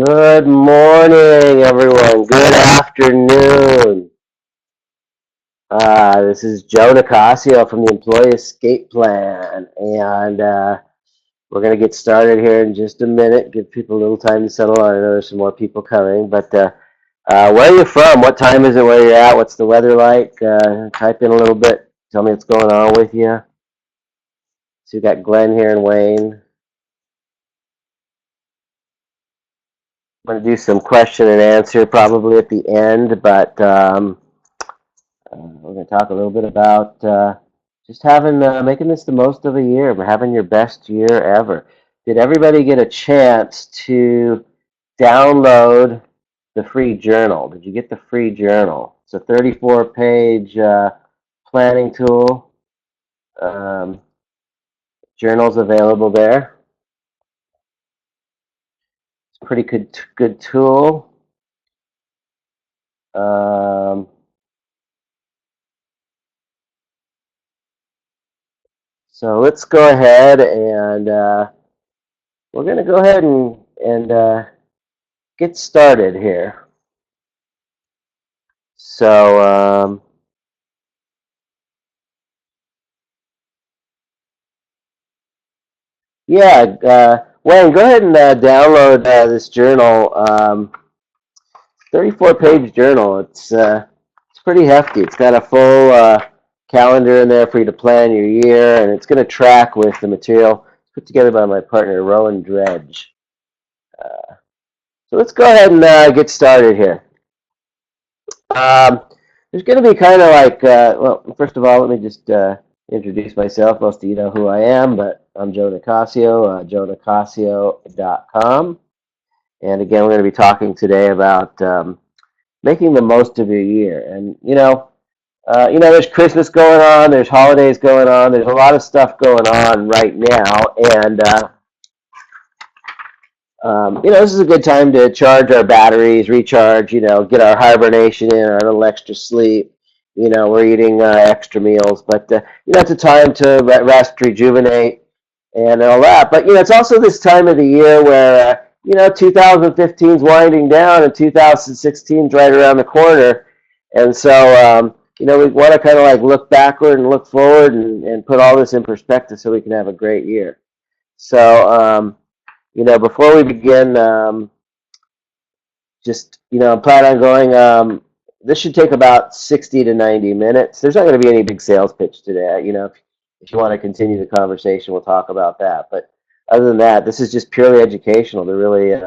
Good morning, everyone. Good afternoon. This is Joe Nicasio from the Employee Escape Plan, and we're going to get started here in just a minute. Give people a little time to settle on. I know there's some more people coming, but where are you from? What time is it where you're at? What's the weather like? Type in a little bit. Tell me what's going on with you. So you got Glenn here and Wayne. I'm going to do some question and answer probably at the end, but we're going to talk a little bit about just making this the most of a year, having your best year ever. Did everybody get a chance to download the free journal? Did you get the free journal? It's a 34-page planning tool. Journal's available there. It's a pretty good tool. So let's go ahead and we're going to go ahead and get started here. So yeah, Wayne, go ahead and download this journal. 34-page journal. It's pretty hefty. It's got a full calendar in there for you to plan your year, and it's going to track with the material put together by my partner, Rowan Dredge. So let's go ahead and get started here. There's going to be kind of like, well, first of all, let me just introduce myself. Most of you know who I am, but I'm Joe Nicasio, joenicasio.com. And again, we're going to be talking today about making the most of your year. And, there's Christmas going on, there's holidays going on, there's a lot of stuff going on right now. And, this is a good time to charge our batteries, recharge, get our hibernation in, our little extra sleep. We're eating extra meals, but, it's a time to rest, rejuvenate, and all that. But, it's also this time of the year where, 2015 is winding down and 2016 is right around the corner. And so we want to kind of like look backward and look forward and put all this in perspective so we can have a great year. So, before we begin, I'm planning on going. This should take about 60 to 90 minutes. There's not going to be any big sales pitch today. If you want to continue the conversation, we'll talk about that. But other than that, this is just purely educational to really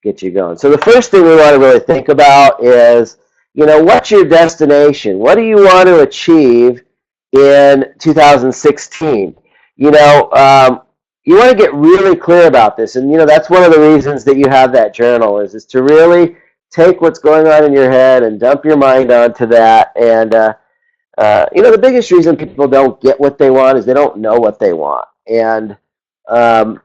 get you going. So the first thing we want to really think about is, what's your destination? What do you want to achieve in 2016? You want to get really clear about this, and that's one of the reasons that you have that journal is to really take what's going on in your head and dump your mind onto that. And the biggest reason people don't get what they want is they don't know what they want. And a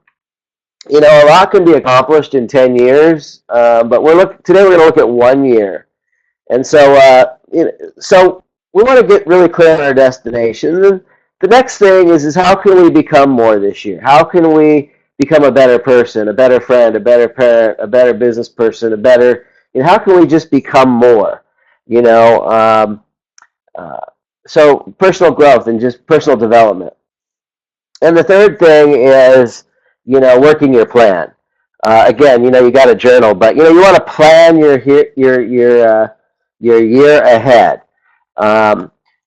lot can be accomplished in 10 years, but today we're going to look at 1 year. And so we want to get really clear on our destination. And the next thing is how can we become more this year? How can we become a better person, a better friend, a better parent, a better business person, how can we just become more? So personal growth and just personal development. And the third thing is, working your plan. Again, you got a journal, but you want to plan your year ahead.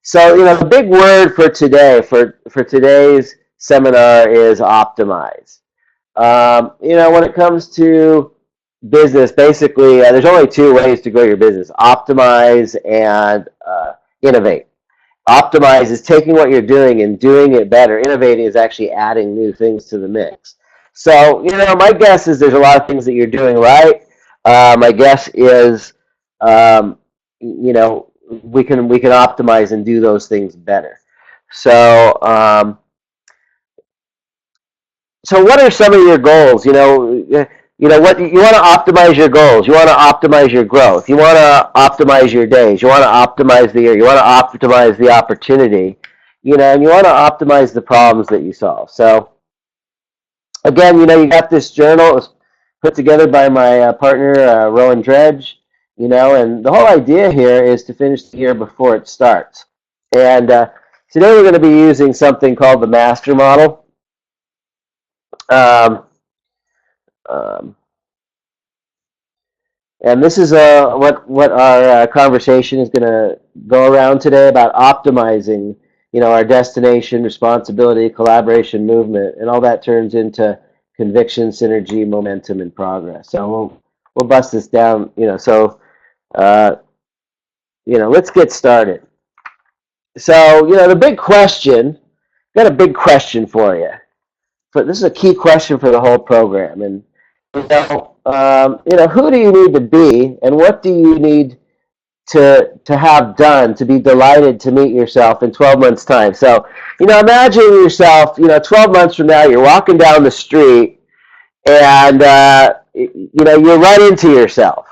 So the big word for today, for today's seminar, is optimize. When it comes to business, basically, there's only two ways to grow your business: optimize and innovate. Optimize is taking what you're doing and doing it better. Innovating is actually adding new things to the mix. So, my guess is there's a lot of things that you're doing right. My guess is, we can optimize and do those things better. So, what are some of your goals? What you want to optimize your goals. You want to optimize your growth. You want to optimize your days. You want to optimize the year. You want to optimize the opportunity. And you want to optimize the problems that you solve. So, again, you got this journal. It was put together by my partner, Rowan Dredge. And the whole idea here is to finish the year before it starts. And today we're going to be using something called the Master Model. And this is what our conversation is going to go around today about optimizing, our destination, responsibility, collaboration, movement, and all that turns into conviction, synergy, momentum, and progress. So we'll bust this down, So let's get started. So the big question, got a big question for you. But this is a key question for the whole program, and who do you need to be, and what do you need to have done to be delighted to meet yourself in 12 months' time? So, imagine yourself, 12 months from now, you're walking down the street, and you run into yourself.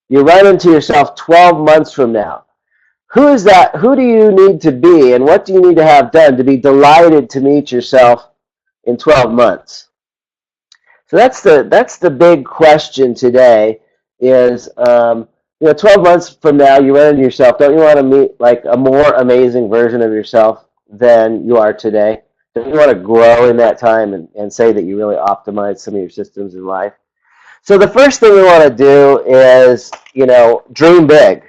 You run into yourself 12 months from now. Who is that? Who do you need to be, and what do you need to have done to be delighted to meet yourself in 12 months? So that's the big question today is, 12 months from now, you run into yourself. Don't you want to meet like a more amazing version of yourself than you are today? Don't you want to grow in that time and say that you really optimized some of your systems in life? So the first thing we want to do is, dream big.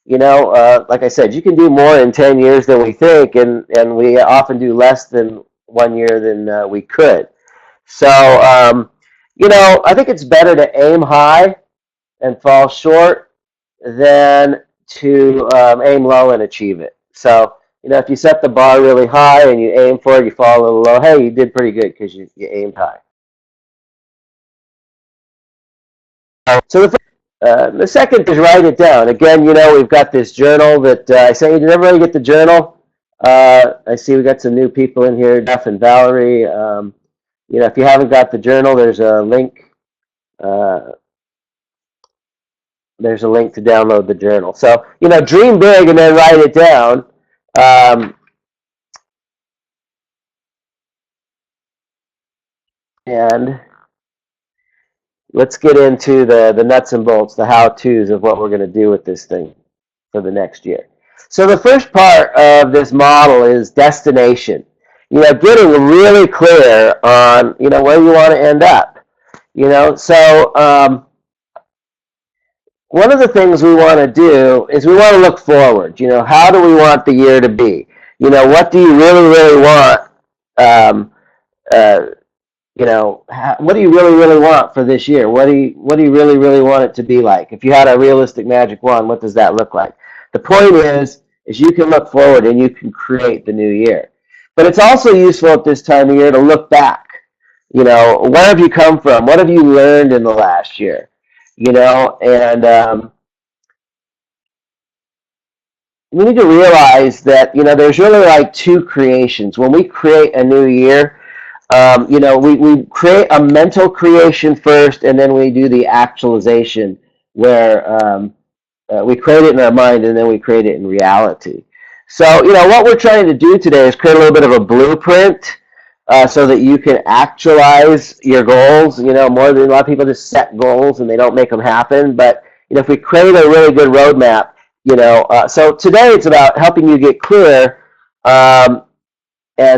Like I said, you can do more in 10 years than we think, and we often do less than 1 year than we could. So, I think it's better to aim high and fall short than to aim low and achieve it. So, if you set the bar really high and you aim for it, you fall a little low, hey, you did pretty good because you aimed high. So the second is write it down. Again, we've got this journal that I sent you. Did everybody get the journal? I see we got some new people in here, Jeff and Valerie. If you haven't got the journal, there's a link. There's a link to download the journal. So, dream big and then write it down. And let's get into the nuts and bolts, the how-tos of what we're going to do with this thing for the next year. So the first part of this model is destination. Getting really clear on, where you want to end up. So one of the things we want to do is we want to look forward. How do we want the year to be? What do you really, really want? Um, uh, what do you really, really want for this year? What do you really, really want it to be like? If you had a realistic magic wand, what does that look like? The point is you can look forward and you can create the new year. But it's also useful at this time of year to look back. Where have you come from? What have you learned in the last year? And we need to realize that, there's really like two creations. When we create a new year, we create a mental creation first, and then we do the actualization where we create it in our mind and then we create it in reality. So, what we're trying to do today is create a little bit of a blueprint so that you can actualize your goals. More than a lot of people just set goals and they don't make them happen. But, if we create a really good roadmap, so today it's about helping you get clear and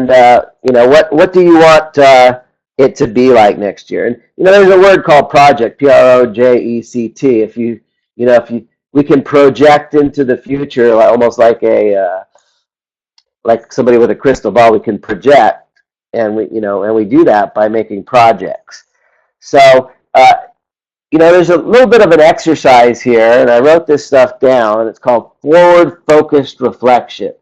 what do you want it to be like next year? And there's a word called project, project. If we can project into the future, almost like like somebody with a crystal ball. We can project, and we do that by making projects. So there's a little bit of an exercise here, and I wrote this stuff down. It's called forward focused reflection,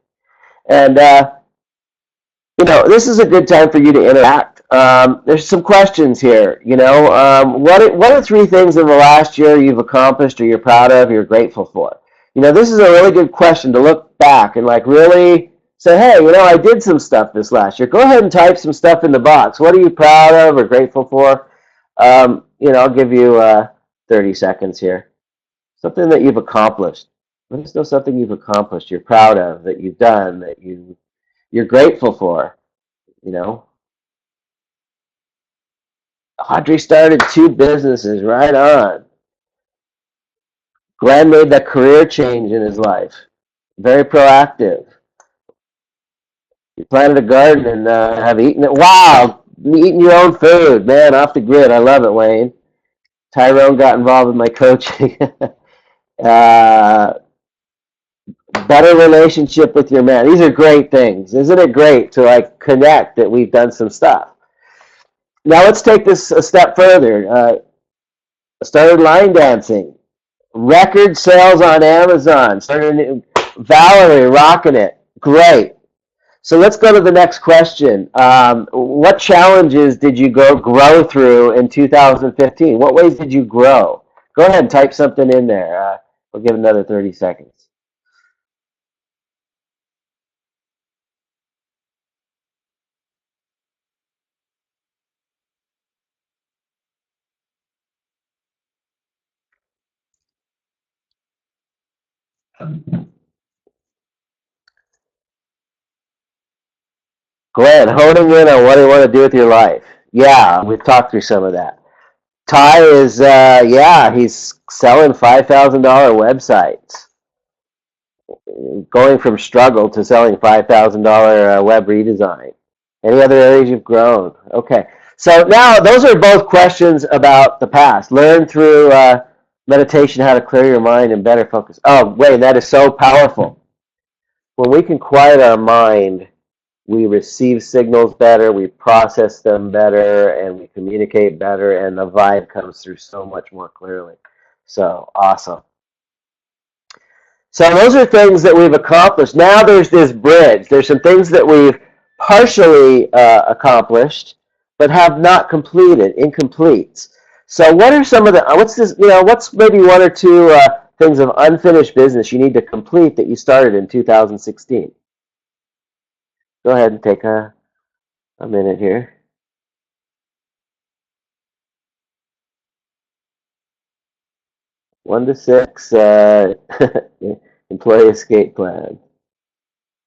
and this is a good time for you to interact. There's some questions here. What are three things in the last year you've accomplished or you're proud of, you're grateful for? This is a really good question to look back and really say, hey, I did some stuff this last year. Go ahead and type some stuff in the box. What are you proud of or grateful for? I'll give you 30 seconds here. Something that you've accomplished. Let us know something you've accomplished, you're proud of, that you've done, that you're grateful for. Audrey started 2 businesses, right on. Glenn made that career change in his life. Very proactive. You planted a garden and have eaten it. Wow, eating your own food, man, off the grid. I love it, Wayne. Tyrone got involved in my coaching. Better relationship with your man. These are great things. Isn't it great to connect that we've done some stuff? Now let's take this a step further. Started line dancing. Record sales on Amazon. Valerie rocking it. Great. So let's go to the next question. What challenges did you grow through in 2015? What ways did you grow? Go ahead and type something in there. We'll give another 30 seconds. Glenn, honing in on what you want to do with your life. Yeah, we've talked through some of that. Ty is, he's selling $5,000 websites. Going from struggle to selling $5,000 web redesign. Any other areas you've grown? Okay. So now those are both questions about the past. Learn through meditation how to clear your mind and better focus. Oh, wait, that is so powerful. When we can quiet our mind, we receive signals better, we process them better, and we communicate better, and the vibe comes through so much more clearly. So, awesome. So those are things that we've accomplished. Now there's this bridge. There's some things that we've partially accomplished, but have not completed, incomplete. So what are some of the, what's maybe one or two things of unfinished business you need to complete that you started in 2016? Go ahead and take a minute here. One to six, employee escape plan.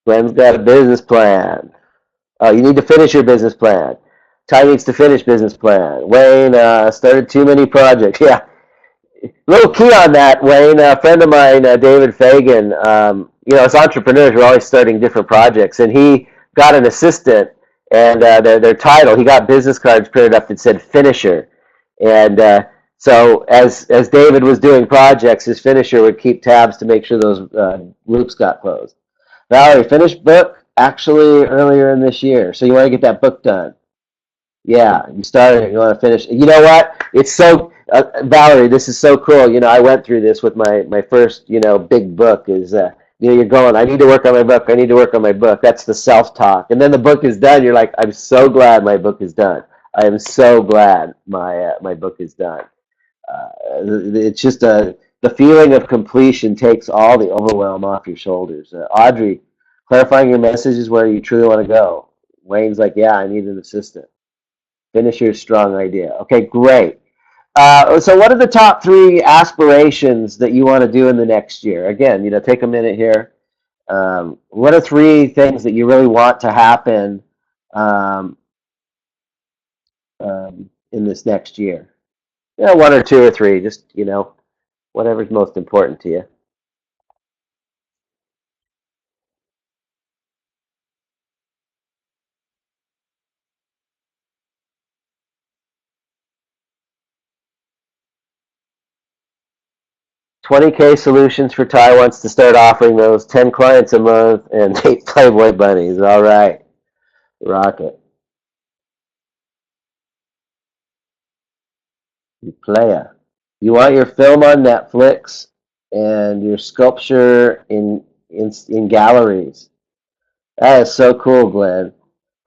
Glenn's got a business plan. Oh, you need to finish your business plan. Ty needs to finish business plan. Wayne started too many projects. Yeah. Little key on that, Wayne. A friend of mine, David Fagan, as entrepreneurs, we're always starting different projects. And he got an assistant, and their title, he got business cards printed up that said finisher. And so as David was doing projects, his finisher would keep tabs to make sure those loops got closed. Valerie, finished book actually earlier in this year. So you want to get that book done. Yeah, you started it. You want to finish. You know what? It's so Valerie. This is so cool. I went through this with my first big book. Is you're going. I need to work on my book. I need to work on my book. That's the self talk. And then the book is done. You're like, I'm so glad my book is done. I am so glad my book is done. It's just the feeling of completion takes all the overwhelm off your shoulders. Audrey, clarifying your message is where you truly want to go. Wayne's like, yeah, I need an assistant. Finish your strong idea. Okay, great. So what are the top 3 aspirations that you want to do in the next year? Again, take a minute here. What are 3 things that you really want to happen um, in this next year? 1 or 2 or 3, just, whatever's most important to you. 20K Solutions for Ty wants to start offering those 10 clients a month and 8 Playboy bunnies. All right. Rocket. You playa. You want your film on Netflix and your sculpture in galleries. That is so cool, Glenn.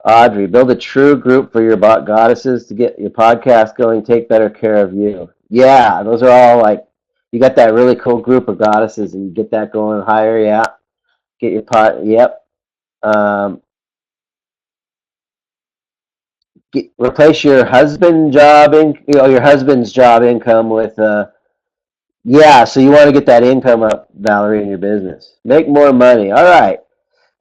Audrey, build a true group for your goddesses to get your podcast going. Take better care of you. Yeah, those are all like, you got that really cool group of goddesses and you get that going higher. Yeah. Get your pot. Yep. Um, replace your your husband's job income with yeah, so you want to get that income up, Valerie, in your business. Make more money. All right.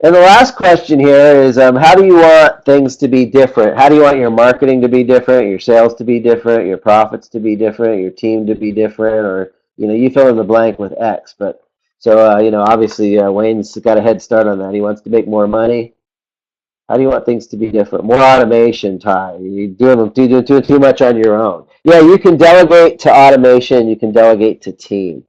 And the last question here is how do you want things to be different? How do you want your marketing to be different, your sales to be different, your profits to be different, your team to be different, or you fill in the blank with X. But so obviously Wayne's got a head start on that. He wants to make more money. How do you want things to be different? More automation, Ty. You're doing too much on your own. Yeah, you can delegate to automation. You can delegate to team.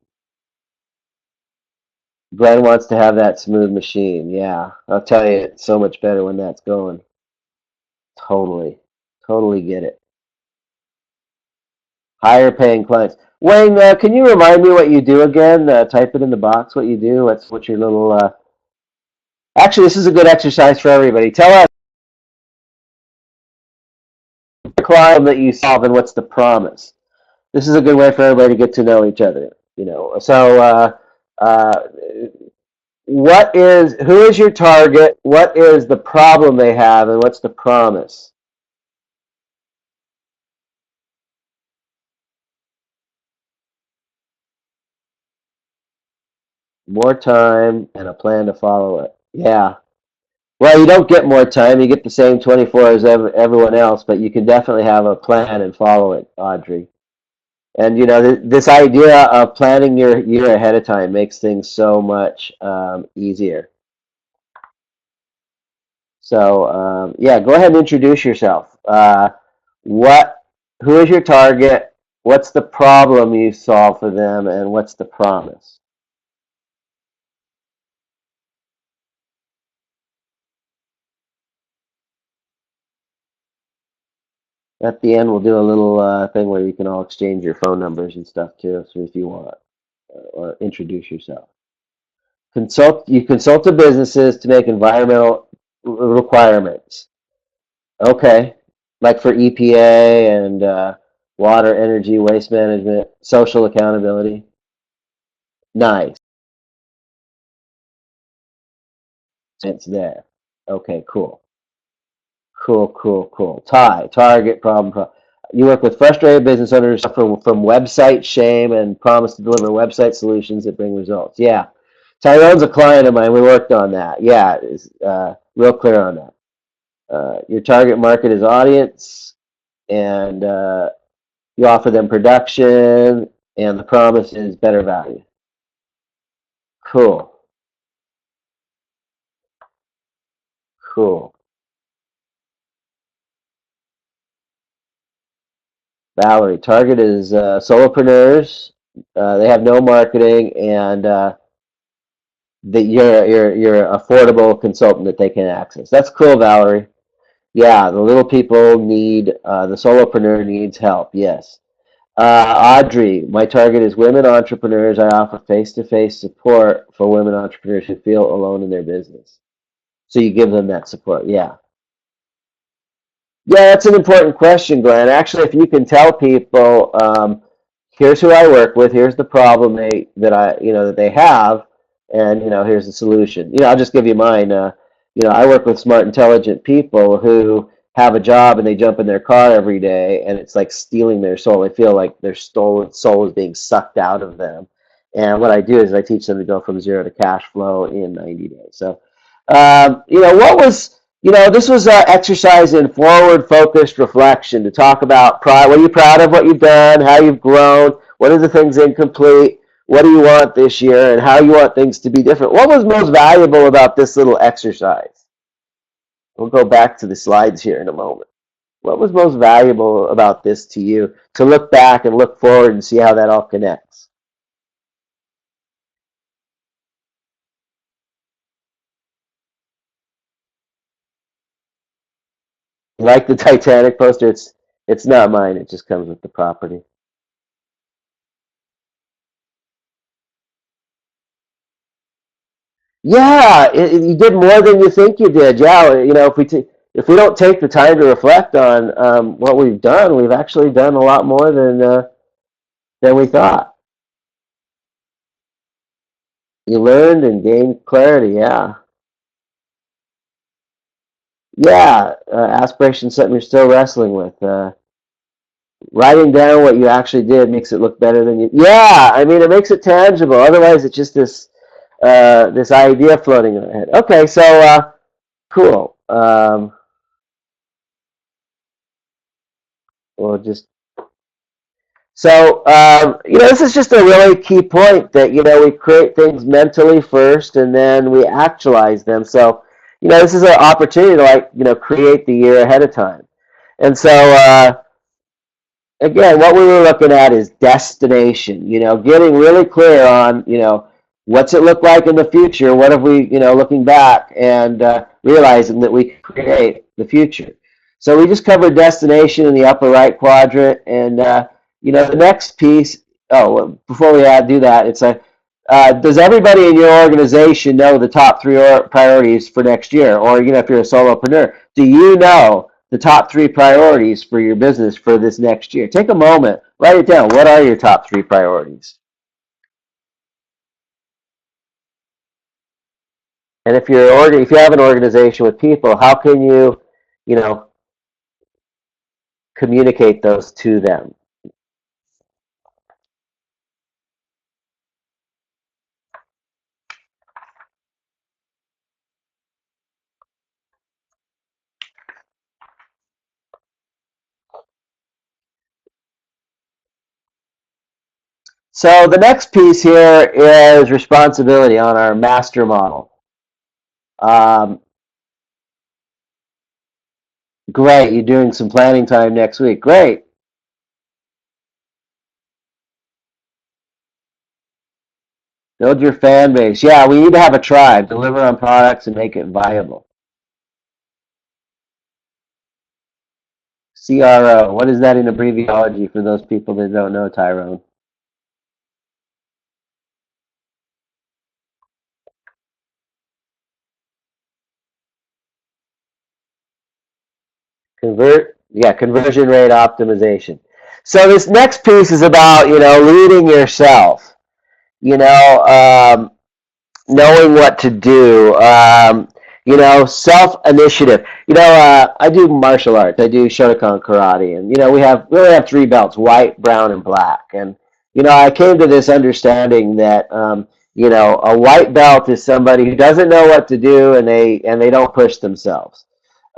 Glenn wants to have that smooth machine. Yeah, I'll tell you, it's so much better when that's going. Totally, totally get it. Higher paying clients. Wayne, can you remind me what you do again? Type it in the box. What you do? What's your little? Actually, this is a good exercise for everybody. Tell us the client that you solve and what's the promise. This is a good way for everybody to get to know each other. So uh, who is your target? What is the problem they have, and what's the promise? More time and a plan to follow it. Yeah. Well, you don't get more time. You get the same 24 as everyone else, but you can definitely have a plan and follow it, Audrey. And this idea of planning your year ahead of time makes things so much easier. So yeah, go ahead and introduce yourself. What, who is your target? What's the problem you solve for them, and what's the promise? At the end, we'll do a little thing where you can all exchange your phone numbers and stuff too, so if you want, or introduce yourself. You consult the businesses to make environmental requirements. Okay, like for EPA and water, energy, waste management, social accountability. Nice. It's there. Okay, cool. Cool, cool, cool. Target problem. You work with frustrated business owners from website shame and promise to deliver website solutions that bring results. Yeah. Tyrone's a client of mine. We worked on that. Yeah, it's real clear on that. Your target market is audience, and you offer them production, and the promise is better value. Cool. Cool. Valerie, target is solopreneurs. They have no marketing, and that you're an affordable consultant that they can access. That's cool, Valerie. Yeah, the little people need the solopreneur needs help. Yes. Audrey, my target is women entrepreneurs. I offer face-to-face support for women entrepreneurs who feel alone in their business. So you give them that support. Yeah. Yeah, that's an important question, Glenn. Actually, if you can tell people, here's who I work with, here's the problem that they have, and here's the solution. I'll just give you mine. I work with smart, intelligent people who have a job and they jump in their car every day, and it's like stealing their soul. They feel like their stolen soul is being sucked out of them. And what I do is I teach them to go from zero to cash flow in 90 days. So, this was an exercise in forward-focused reflection to talk about pride. What are you proud of? What you've done? How you've grown? What are the things incomplete? What do you want this year? And how you want things to be different? What was most valuable about this little exercise? We'll go back to the slides here in a moment. What was most valuable about this to you? To look back and look forward and see how that all connects. Like the Titanic poster, it's not mine. It just comes with the property. Yeah, you did more than you think you did. Yeah, if we don't take the time to reflect on what we've done, we've actually done a lot more than we thought. You learned and gained clarity. Yeah, yeah. Aspiration, something you're still wrestling with. Writing down what you actually did makes it look better than you. Yeah, I mean, it makes it tangible. Otherwise, it's just this idea floating in our head. Okay, so cool. We'll just this is just a really key point that, we create things mentally first and then we actualize them. So, this is an opportunity to create the year ahead of time. And so, again, what we were looking at is destination, getting really clear on, what's it look like in the future? What have we, looking back and realizing that we create the future. So we just covered destination in the upper right quadrant. And, the next piece, before we do that, it's does everybody in your organization know the top three priorities for next year? Or, if you're a solopreneur, do you know the top three priorities for your business for this next year? Take a moment, write it down. What are your top three priorities? And if if you have an organization with people, how can you know, communicate those to them? So the next piece here is responsibility on our master model. Um, Great, you're doing some planning time next week. Great. Build your fan base. Yeah, we need to have a tribe, deliver on products and make it viable. CRO, what is that in abbreviology for those people that don't know, Tyrone? Conversion rate optimization. So this next piece is about, leading yourself, you know, um, knowing what to do, self-initiative. I do martial arts. I do Shotokan karate, and we only have three belts: white, brown, and black. And I came to this understanding that a white belt is somebody who doesn't know what to do, and they don't push themselves.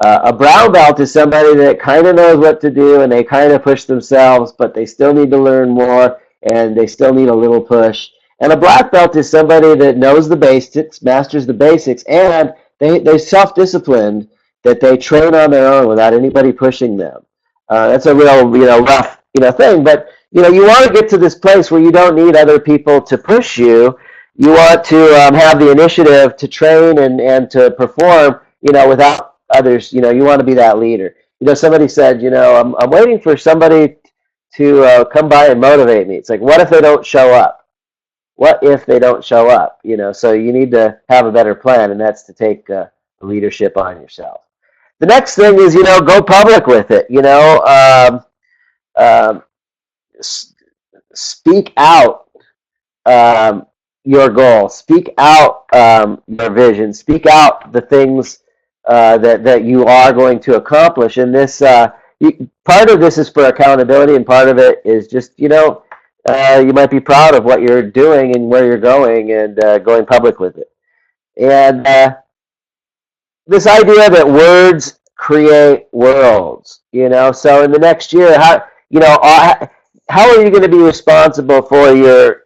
A brown belt is somebody that kind of knows what to do, and they kind of push themselves, but they still need to learn more, and they still need a little push. And a black belt is somebody that knows the basics, masters the basics, and They self-disciplined that they train on their own without anybody pushing them. That's a real, rough, thing. But you want to get to this place where you don't need other people to push you. You want to have the initiative to train and to perform, without others. You want to be that leader. Somebody said, I'm waiting for somebody to come by and motivate me. It's like, what if they don't show up? What if they don't show up? So you need to have a better plan, and that's to take leadership on yourself. The next thing is, go public with it. Um, Speak out your goal. Speak out your vision. Speak out the things that you are going to accomplish. And this part of this is for accountability, and part of it is just you might be proud of what you're doing and where you're going, and going public with it. And this idea that words create worlds. So in the next year, how are you going to be responsible for the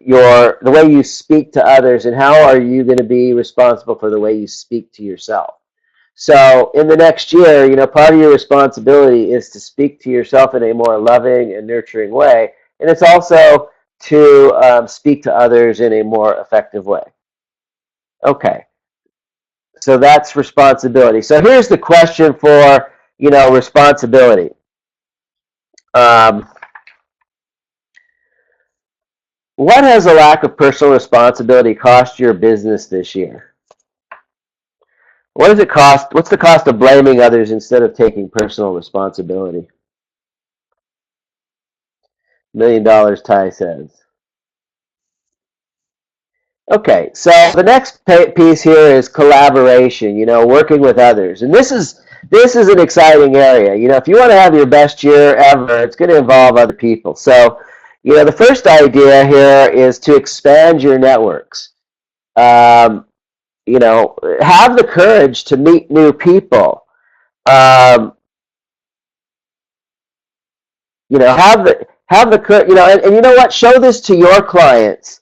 way you speak to others, and how are you going to be responsible for the way you speak to yourself? So in the next year, part of your responsibility is to speak to yourself in a more loving and nurturing way, and it's also to speak to others in a more effective way. Okay, so that's responsibility. So here's the question for responsibility. What has a lack of personal responsibility cost your business this year? What does it cost? What's the cost of blaming others instead of taking personal responsibility? $1 million, Ty says. Okay, so the next piece here is collaboration. Working with others, and this is an exciting area. If you want to have your best year ever, it's going to involve other people. So, the first idea here is to expand your networks. Have the courage to meet new people. Have the courage. And you know what? Show this to your clients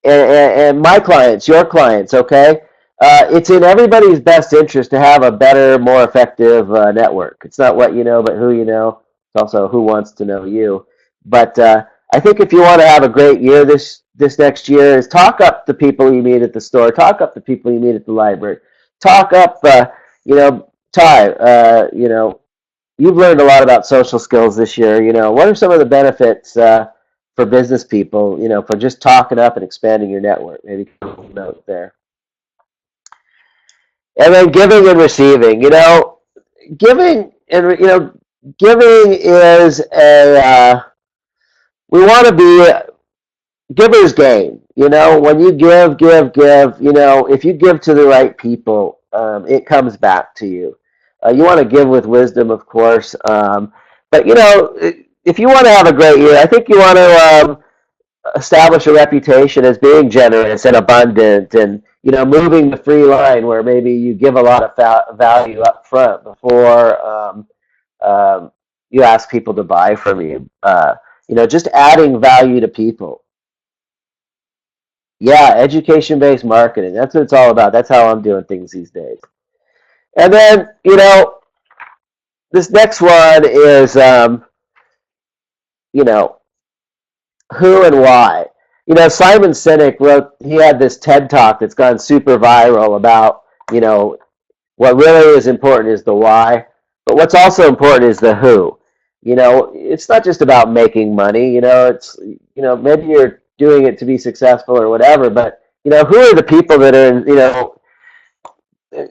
and my clients, your clients. Okay, it's in everybody's best interest to have a better, more effective network. It's not what you know, but who you know. It's also who wants to know you. But I think if you want to have a great year this next year, is talk up the people you meet at the store, talk up the people you meet at the library, talk up, Ty, you've learned a lot about social skills this year. What are some of the benefits for business people, for just talking up and expanding your network? Maybe a little note there. And then giving and receiving. Giving and giving is we want to be giver's gain. When you give, if you give to the right people, it comes back to you. You want to give with wisdom, of course. But, if you want to have a great year, I think you want to establish a reputation as being generous and abundant, and, moving the free line where maybe you give a lot of value up front before you ask people to buy from you. Just adding value to people. Yeah, education-based marketing. That's what it's all about. That's how I'm doing things these days. And then, this next one is, who and why. Simon Sinek he had this TED Talk that's gone super viral about, what really is important is the why, but what's also important is the who. It's not just about making money, it's, maybe you're doing it to be successful or whatever, but, who are the people that are in,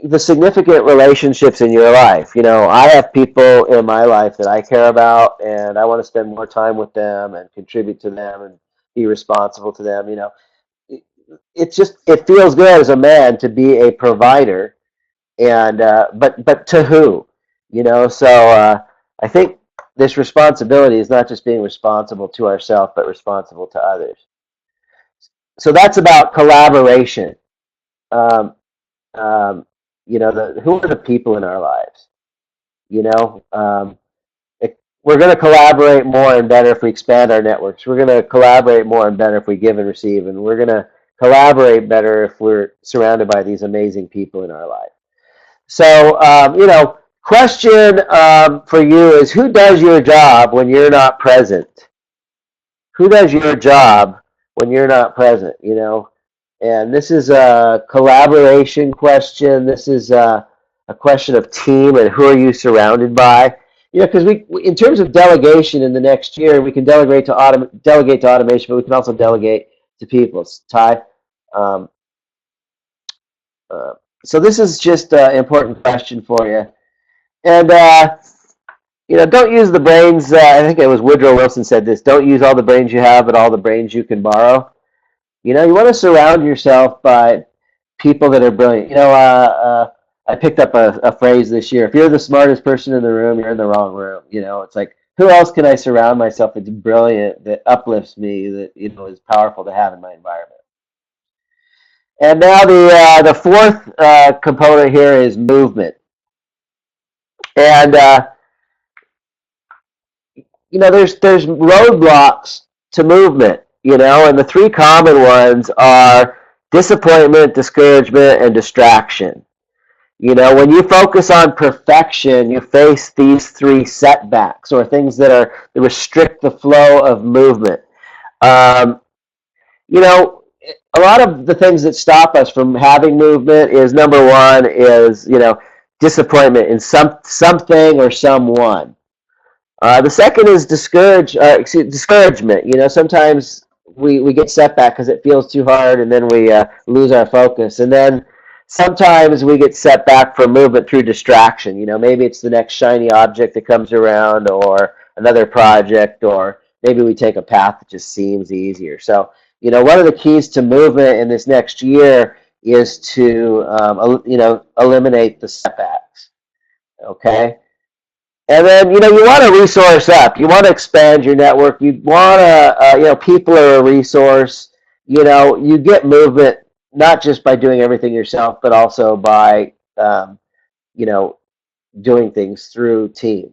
the significant relationships in your life. I have people in my life that I care about, and I want to spend more time with them and contribute to them and be responsible to them. It feels good as a man to be a provider, and but to who? So I think this responsibility is not just being responsible to ourselves, but responsible to others. So that's about collaboration. Um, who are the people in our lives? We're going to collaborate more and better if we expand our networks. We're going to collaborate more and better if we give and receive, and we're going to collaborate better if we're surrounded by these amazing people in our life. So, question for you is, who does your job when you're not present? Who does your job when you're not present? And this is a collaboration question. This is a question of team and who are you surrounded by. Because in terms of delegation in the next year, we can delegate to automation, but we can also delegate to people. Ty, um, uh, so this is just an important question for you. And don't use the brains. I think it was Woodrow Wilson said this. Don't use all the brains you have, but all the brains you can borrow. You want to surround yourself by people that are brilliant. I picked up a phrase this year. If you're the smartest person in the room, you're in the wrong room. It's like, who else can I surround myself that's brilliant, that uplifts me, that is powerful to have in my environment. And now the fourth component here is movement. And there's roadblocks to movement. And the three common ones are disappointment, discouragement, and distraction. When you focus on perfection, you face these three setbacks, or things that restrict the flow of movement. Um, a lot of the things that stop us from having movement is, number one is, disappointment in something or someone. The second is discouragement. Sometimes we get setback because it feels too hard, and then we lose our focus. And then sometimes we get set back from movement through distraction. Maybe it's the next shiny object that comes around, or another project, or maybe we take a path that just seems easier. So, one of the keys to movement in this next year is to, eliminate the setbacks. Okay. And then, you want to resource up. You want to expand your network. You want to, people are a resource. You get movement not just by doing everything yourself, but also by, you know, doing things through team.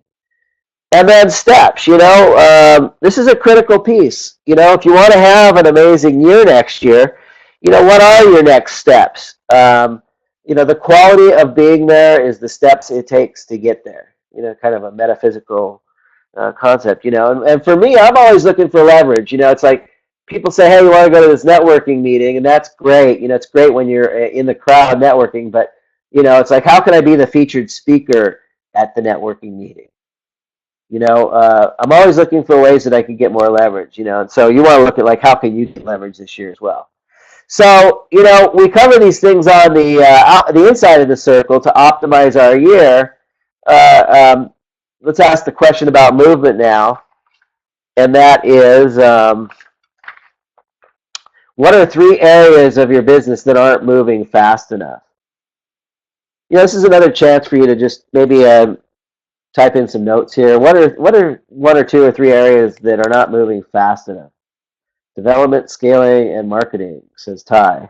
And then steps, this is a critical piece. If you want to have an amazing year next year, what are your next steps? The quality of being there is the steps it takes to get there. Kind of a metaphysical concept. And for me, I'm always looking for leverage. It's like people say, "Hey, you want to go to this networking meeting?" And that's great. It's great when you're in the crowd networking, but it's like, how can I be the featured speaker at the networking meeting? I'm always looking for ways that I can get more leverage. And so you want to look at, like, how can you get leverage this year as well. So, we cover these things on the inside of the circle to optimize our year. Let's ask the question about movement now, and that is, what are three areas of your business that aren't moving fast enough? This is another chance for you to just maybe type in some notes here. What are one or two or three areas that are not moving fast enough? Development, scaling, and marketing, says Ty.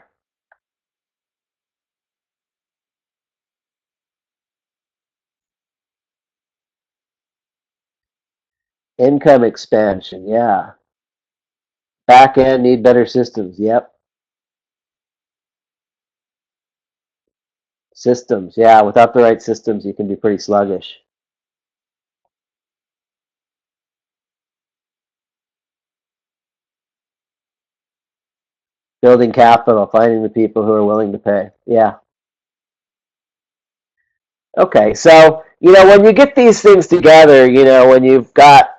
Income expansion, yeah. Back end, need better systems, yep. Systems, yeah. Without the right systems, you can be pretty sluggish. Building capital, finding the people who are willing to pay, yeah. Okay, so when you get these things together, when you've got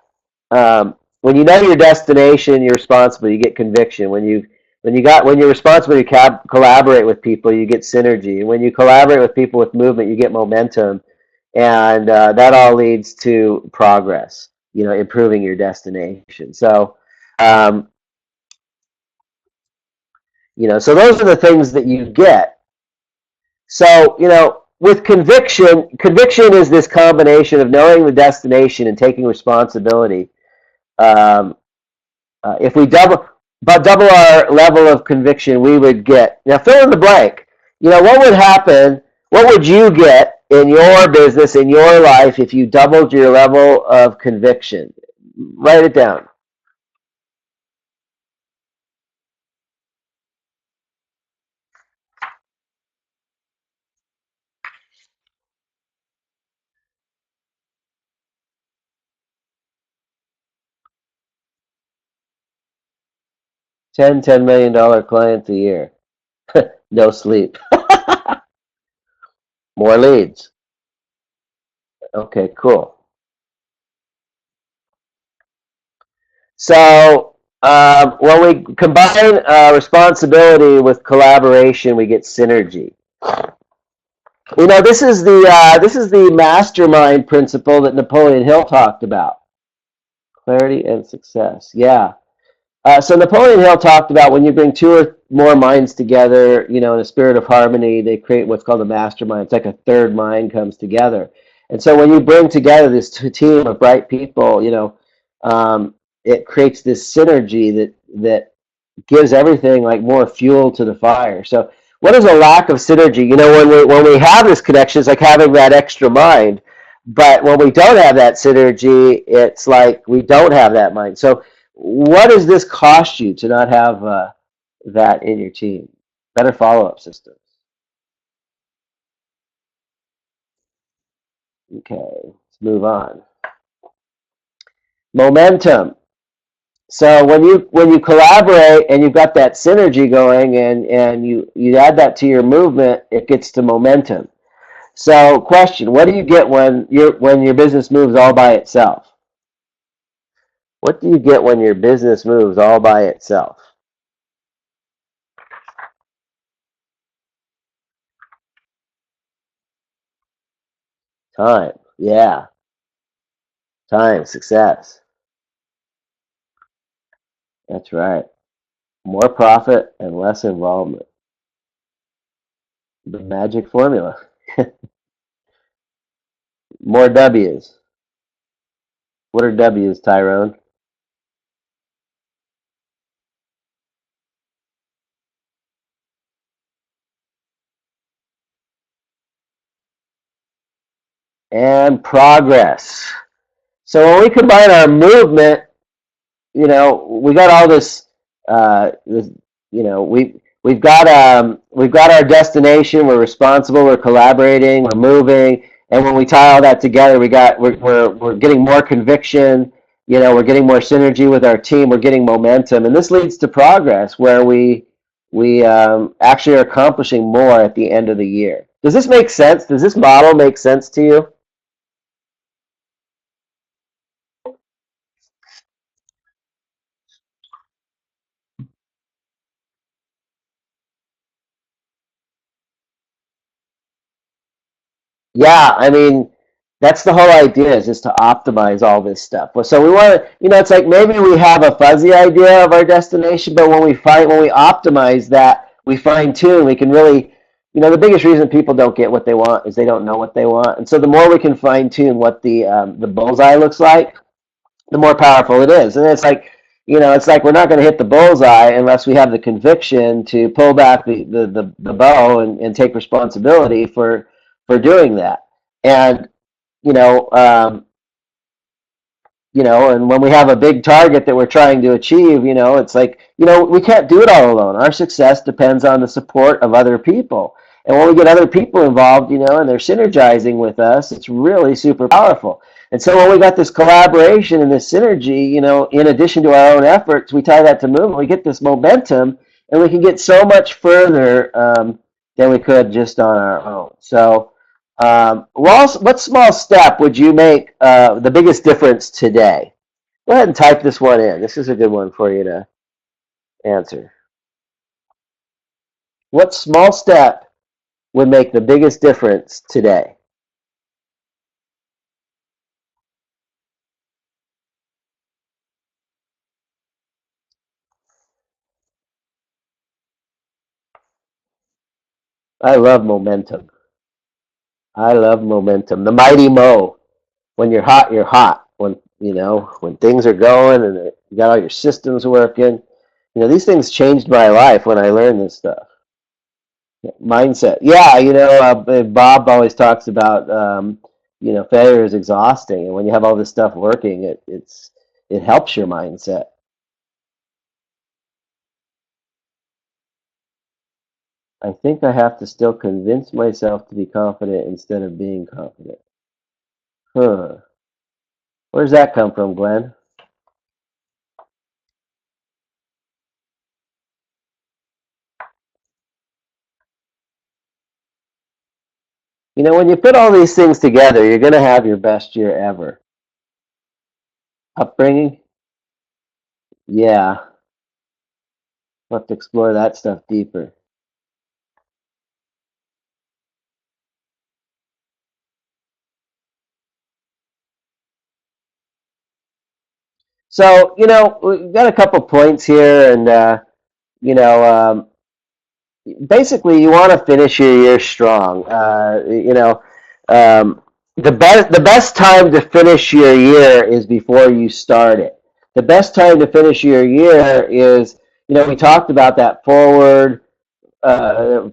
when you know your destination, you're responsible. You get conviction. When you're responsible, you collaborate with people. You get synergy. When you collaborate with people with movement, you get momentum, and that all leads to progress. Improving your destination. So, um, so those are the things that you get. So, with conviction is this combination of knowing the destination and taking responsibility. Um, if we double our level of conviction, we would get, now fill in the blank. What would happen? What would you get in your business, in your life, if you doubled your level of conviction? Write it down. $10 million clients a year. No sleep. More leads. Okay, cool. So when we combine responsibility with collaboration, we get synergy. This is the mastermind principle that Napoleon Hill talked about. Clarity and success. Yeah. So Napoleon Hill talked about when you bring two or more minds together, in a spirit of harmony, they create what's called a mastermind. It's like a third mind comes together. And so when you bring together this team of bright people, it creates this synergy that gives everything like more fuel to the fire. So what is a lack of synergy? When we have this connection, it's like having that extra mind. But when we don't have that synergy, it's like we don't have that mind. So what does this cost you to not have that in your team? Better follow-up systems. Okay, let's move on. Momentum. So when you collaborate and you've got that synergy going and you add that to your movement, it gets to momentum. So question, what do you get when your business moves all by itself? What do you get when your business moves all by itself? Time. Yeah. Time, success. That's right. More profit and less involvement. The magic formula. More W's. What are W's, Tyrone? And progress. So when we combine our movement, we got all this, we've got our destination. We're responsible. We're collaborating. We're moving. And when we tie all that together, we're getting more conviction. We're getting more synergy with our team. We're getting momentum, and this leads to progress where we actually are accomplishing more at the end of the year. Does this make sense? Does this model make sense to you? Yeah, I mean, that's the whole idea is just to optimize all this stuff. Well, so we want to, it's like maybe we have a fuzzy idea of our destination, but when we optimize that, we fine tune, we can really, the biggest reason people don't get what they want is they don't know what they want. And so the more we can fine tune what the bullseye looks like, the more powerful it is. And it's like we're not going to hit the bullseye unless we have the conviction to pull back the bow and take responsibility for doing that. And you know, um, and when we have a big target that we're trying to achieve, it's like, we can't do it all alone. Our success depends on the support of other people. And when we get other people involved, and they're synergizing with us, it's really super powerful. And so when we got this collaboration and this synergy, in addition to our own efforts, we tie that to movement, we get this momentum, and we can get so much further than we could just on our own. So, Ross, what small step would you make the biggest difference today? Go ahead and type this one in. This is a good one for you to answer. What small step would make the biggest difference today? I love momentum. I love momentum. The mighty Mo. When you're hot, you're hot. When things are going and you got all your systems working. These things changed my life when I learned this stuff. Mindset. Yeah, Bob always talks about failure is exhausting, and when you have all this stuff working, it helps your mindset. I think I have to still convince myself to be confident instead of being confident. Huh. Where's that come from, Glenn? You know, when you put all these things together, you're going to have your best year ever. Upbringing, yeah, we'll have to explore that stuff deeper. So, you know, we've got a couple points here, and you know, basically, you want to finish your year strong. Um, the best time to finish your year is before you start it. The best time to finish your year is, you know, we talked about that uh,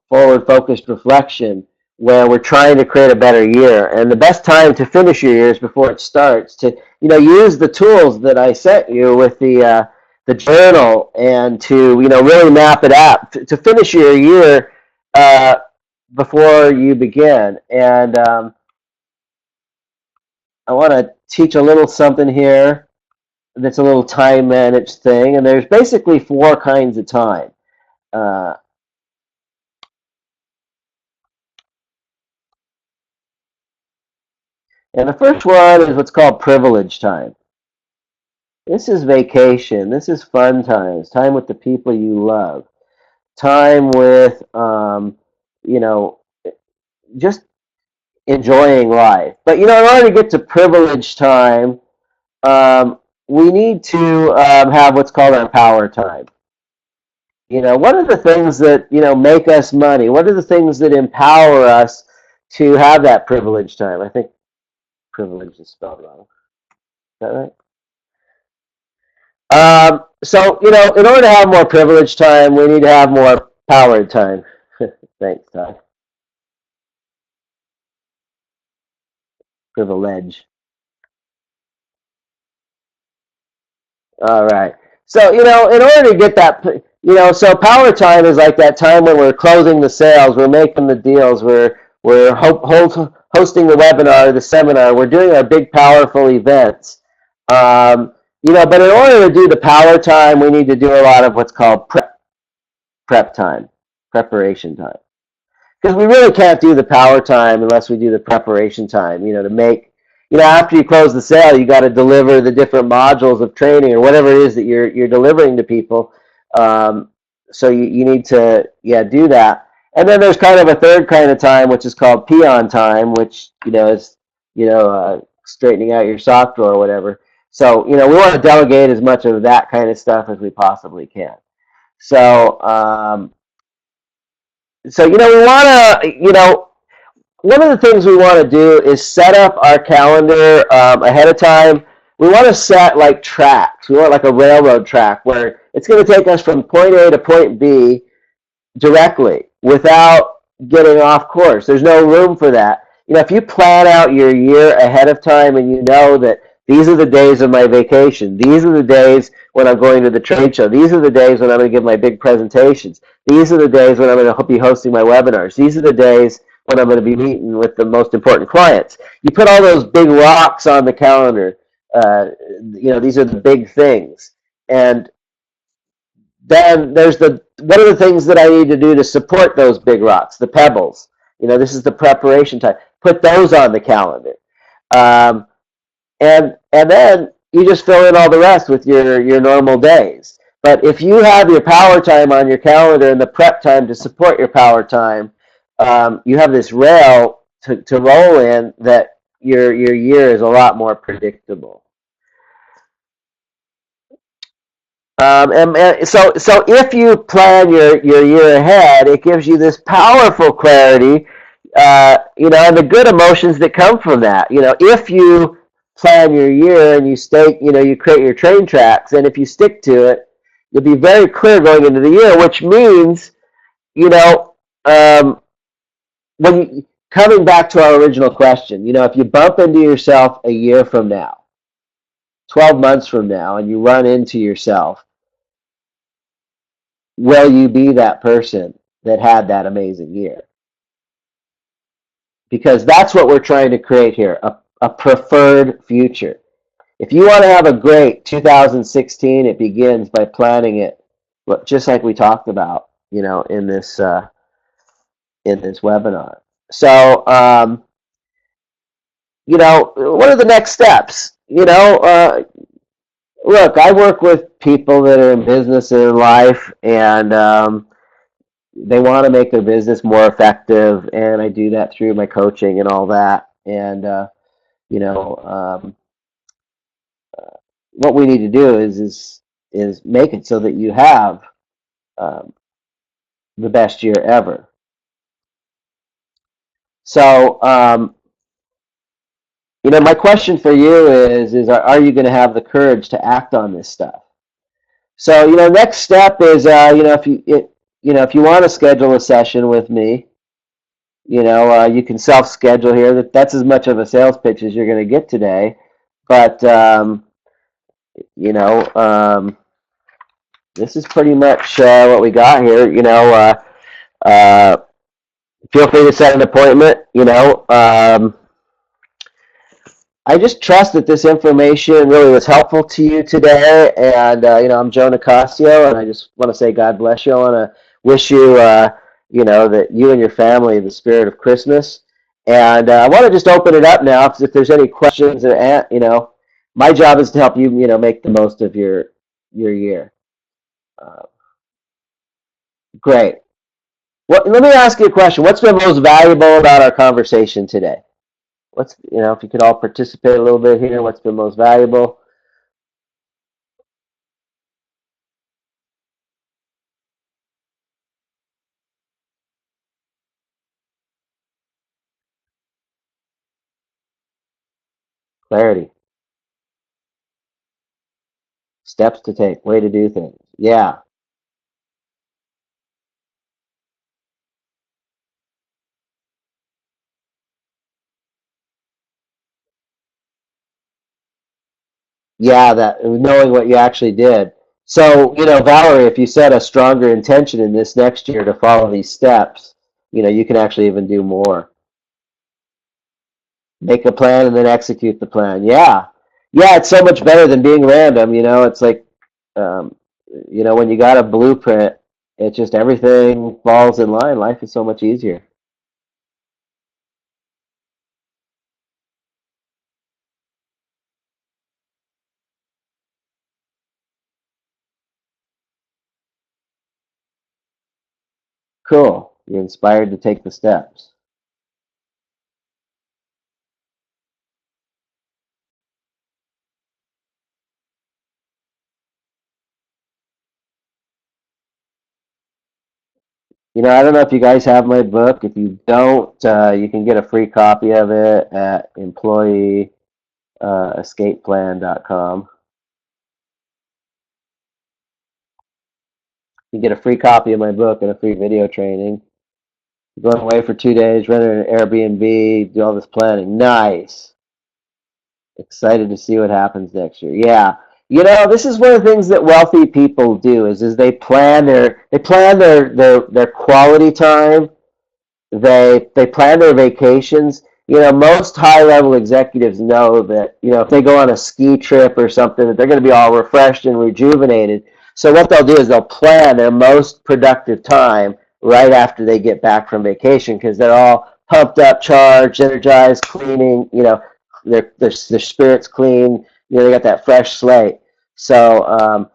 forward focused reflection where we're trying to create a better year. And the best time to finish your year is before it starts. To use the tools that I sent you with the journal and to really map it out to finish your year uh, before you begin. And I want to teach a little something here that's a little time managed thing. And there's basically four kinds of time. Uh, and the first one is what's called privilege time. This is vacation. This is fun times. Time with the people you love. Time with, you know, just enjoying life. But in order to get to privilege time, um, we need to have what's called our power time. What are the things that make us money? What are the things that empower us to have that privilege time? I think privilege is spelled wrong. Is that right? So, in order to have more privilege time, we need to have more powered time. Thanks, Todd. Privilege. All right. So, in order to get that, so power time is like that time when we're closing the sales, we're making the deals, we're hosting the webinar, the seminar, we're doing our big, powerful events. But in order to do the power time, we need to do a lot of what's called prep time, preparation time. Because we really can't do the power time unless we do the preparation time. To make, after you close the sale, you got to deliver the different modules of training or whatever it is that you're delivering to people. So you need to do that. And then there's kind of a third kind of time, which is called peon time, which is straightening out your sock drawer or whatever. So we want to delegate as much of that kind of stuff as we possibly can. So we want to, one of the things we want to do is set up our calendar ahead of time. We want to set like tracks. We want like a railroad track where it's going to take us from point A to point B directly without getting off course. There's no room for that. If you plan out your year ahead of time and you know that these are the days of my vacation, these are the days when I'm going to the trade show, these are the days when I'm going to give my big presentations, these are the days when I'm going to be hosting my webinars, these are the days when I'm going to be meeting with the most important clients. You put all those big rocks on the calendar. These are the big things. And then there's what are the things that I need to do to support those big rocks, the pebbles. This is the preparation time. Put those on the calendar. Um, and then you just fill in all the rest with your normal days. But if you have your power time on your calendar and the prep time to support your power time, you have this rail to roll in that your year is a lot more predictable. And so if you plan your year ahead, it gives you this powerful clarity, and the good emotions that come from that. If you plan your year and you you create your train tracks, and if you stick to it, you'll be very clear going into the year, which means, um, coming back to our original question, if you bump into yourself a year from now, 12 months from now, and you run into yourself, will you be that person that had that amazing year? Because that's what we're trying to create here, a preferred future. If you want to have a great 2016, it begins by planning it, just like we talked about, in this webinar. So, what are the next steps? Look, I work with people that are in business and in life, and they want to make their business more effective, and I do that through my coaching and all that. And you know, um, what we need to do is make it so that you have um, the best year ever. So, my question for you is are you going to have the courage to act on this stuff? So, next step is, if you want to schedule a session with me, you can self-schedule here. That's as much of a sales pitch as you're going to get today. But, you know, um, this is pretty much what we got here. Uh, feel free to set an appointment. I just trust that this information really was helpful to you today. And, I'm Joe Nicasio, and I just want to say God bless you. I want to wish you, that you and your family, the spirit of Christmas. And I want to just open it up now, because if there's any questions, my job is to help you, make the most of your year. Uh, Great. Well, let me ask you a question. What's been most valuable about our conversation today? If you could all participate a little bit here, what's been most valuable? Clarity. Steps to take, way to do things. Yeah. Yeah, that knowing what you actually did. So, Valerie, if you set a stronger intention in this next year to follow these steps, you can actually even do more. Make a plan and then execute the plan. Yeah. Yeah, it's so much better than being random. It's like, um, when you got a blueprint, it just everything falls in line. Life is so much easier. Cool. You're inspired to take the steps. I don't know if you guys have my book. If you don't, you can get a free copy of it at employeeescapeplan.com. You get a free copy of my book and a free video training. You're going away for 2 days, rent an Airbnb, do all this planning. Nice. Excited to see what happens next year. Yeah. This is one of the things that wealthy people do is they plan their quality time. They plan their vacations. Most high level executives know that if they go on a ski trip or something, that they're going to be all refreshed and rejuvenated. So what they'll do is they'll plan their most productive time right after they get back from vacation, because they're all pumped up, charged, energized, cleaning. Their spirits clean. They got that fresh slate. So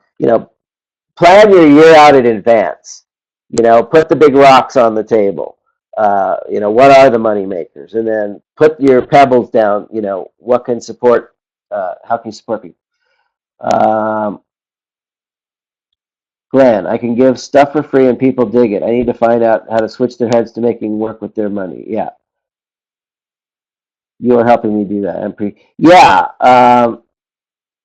plan your year out in advance. Put the big rocks on the table. What are the money makers? And then put your pebbles down. What can support, how can you support people? Um, Glenn, I can give stuff for free and people dig it. I need to find out how to switch their heads to making work with their money. Yeah, you are helping me do that. Yeah.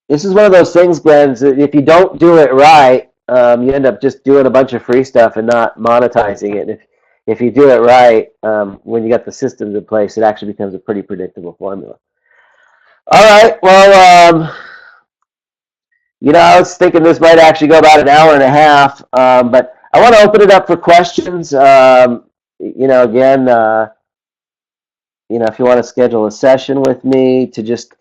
This is one of those things, Glenn, that if you don't do it right, you end up just doing a bunch of free stuff and not monetizing it. If you do it right, when you got the systems in place, it actually becomes a pretty predictable formula. All right. Well, I was thinking this might actually go about an hour and a half, but I want to open it up for questions. Again, if you want to schedule a session with me to just,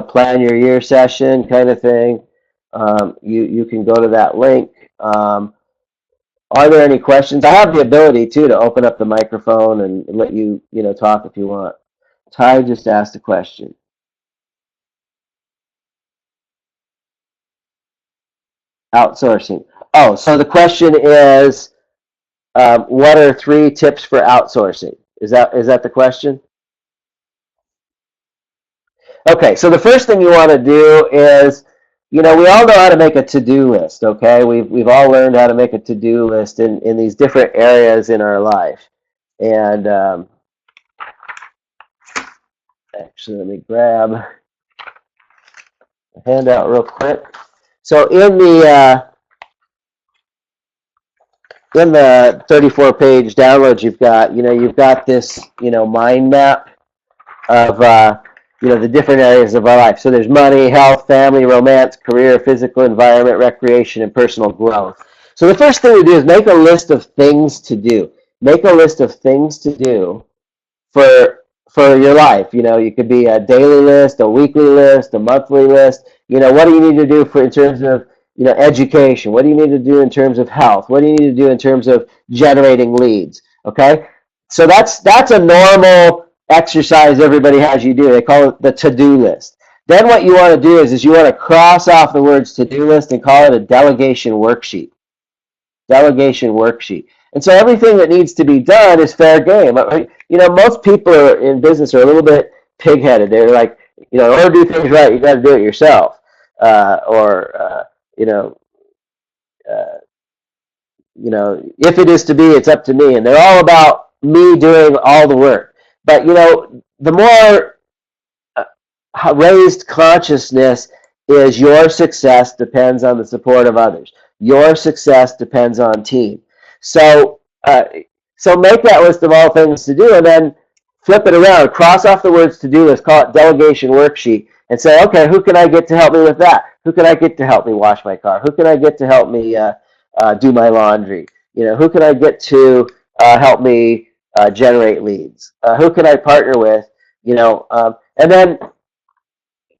plan your year session kind of thing, you can go to that link. Are there any questions? I have the ability too to open up the microphone and let you, talk if you want. Ty just asked a question. Outsourcing. Oh, so the question is, what are 3 tips for outsourcing? Is that the question? Okay, so the first thing you want to do is, we all know how to make a to-do list. Okay, we've all learned how to make a to-do list in these different areas in our life. And actually, let me grab a handout real quick. So in the 34-page download you've got this mind map of the different areas of our life. So there's money, health, family, romance, career, physical environment, recreation, and personal growth. So the first thing we do is make a list of things to do. Make a list of things to do for your life. You could be a daily list, a weekly list, a monthly list. What do you need to do in terms of education? What do you need to do in terms of health? What do you need to do in terms of generating leads? Okay, so that's a normal exercise everybody has you do. They call it the to-do list. Then what you want to do is you want to cross off the words to-do list and call it a delegation worksheet. Delegation worksheet. And so everything that needs to be done is fair game. Most people in business are a little bit pig-headed. They're like, in order to do things right, you got to do it yourself. Uh, if it is to be, it's up to me. And they're all about me doing all the work. But, the more raised consciousness is your success depends on the support of others. Your success depends on team. So, so make that list of all things to do, and then flip it around. Cross off the words to do list. Call it delegation worksheet, and say, okay, who can I get to help me with that? Who can I get to help me wash my car? Who can I get to help me do my laundry? Who can I get to help me generate leads? Who can I partner with? And then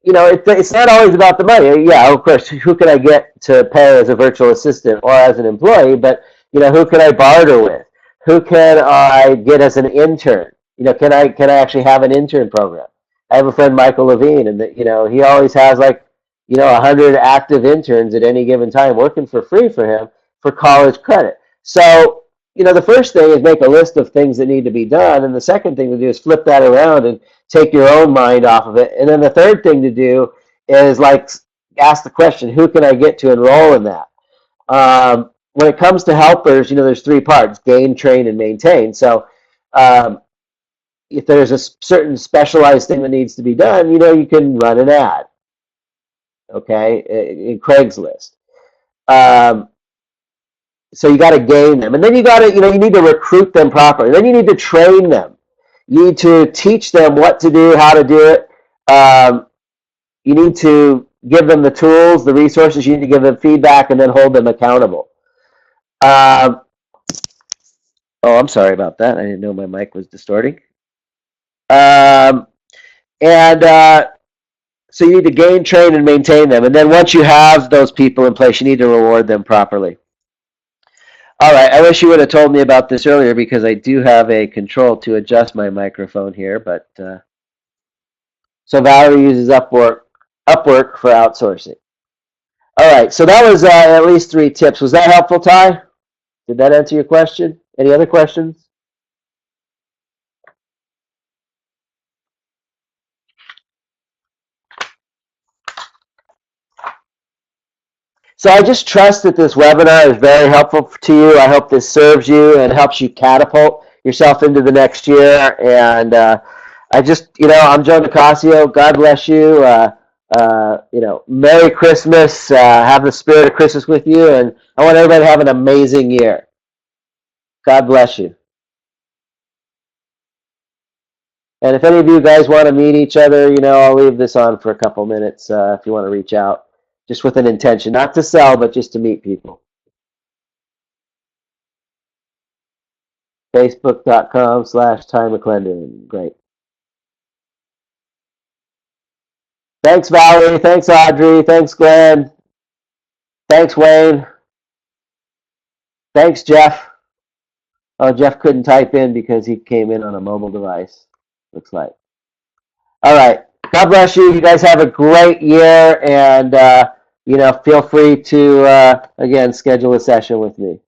it's not always about the money. Yeah, of course, who can I get to pay as a virtual assistant or as an employee? But, who can I barter with? Who can I get as an intern? Can I actually have an intern program? I have a friend, Michael Levine, and he always has 100 active interns at any given time working for free for him for college credit. So, the first thing is make a list of things that need to be done, and the second thing to do is flip that around and take your own mind off of it. And then the third thing to do is ask the question, who can I get to enroll in that? When it comes to helpers, there's 3 parts: gain, train, and maintain. So if there's a certain specialized thing that needs to be done, you can run an ad, okay, in Craigslist. So you got to gain them, and then you need to recruit them properly. Then you need to train them. You need to teach them what to do, how to do it. You need to give them the tools, the resources. You need to give them feedback, and then hold them accountable. Oh, I'm sorry about that. I didn't know my mic was distorting. And so you need to gain, train, and maintain them. And then once you have those people in place, you need to reward them properly. All right, I wish you would have told me about this earlier because I do have a control to adjust my microphone here. But so Valerie uses Upwork for outsourcing. All right, so that was at least 3 tips. Was that helpful, Ty? Did that answer your question? Any other questions? So I just trust that this webinar is very helpful to you. I hope this serves you and helps you catapult yourself into the next year. And I'm Joe Nicasio. God bless you. Merry Christmas. Have the spirit of Christmas with you. And I want everybody to have an amazing year. God bless you. And if any of you guys want to meet each other, I'll leave this on for a couple minutes if you want to reach out. Just with an intention, not to sell, but just to meet people. Facebook.com/Ty McClendon. Great. Thanks, Valerie. Thanks, Audrey. Thanks, Glenn. Thanks, Wayne. Thanks, Jeff. Oh, Jeff couldn't type in because he came in on a mobile device, looks like. All right. God bless you. You guys have a great year, and feel free to again schedule a session with me.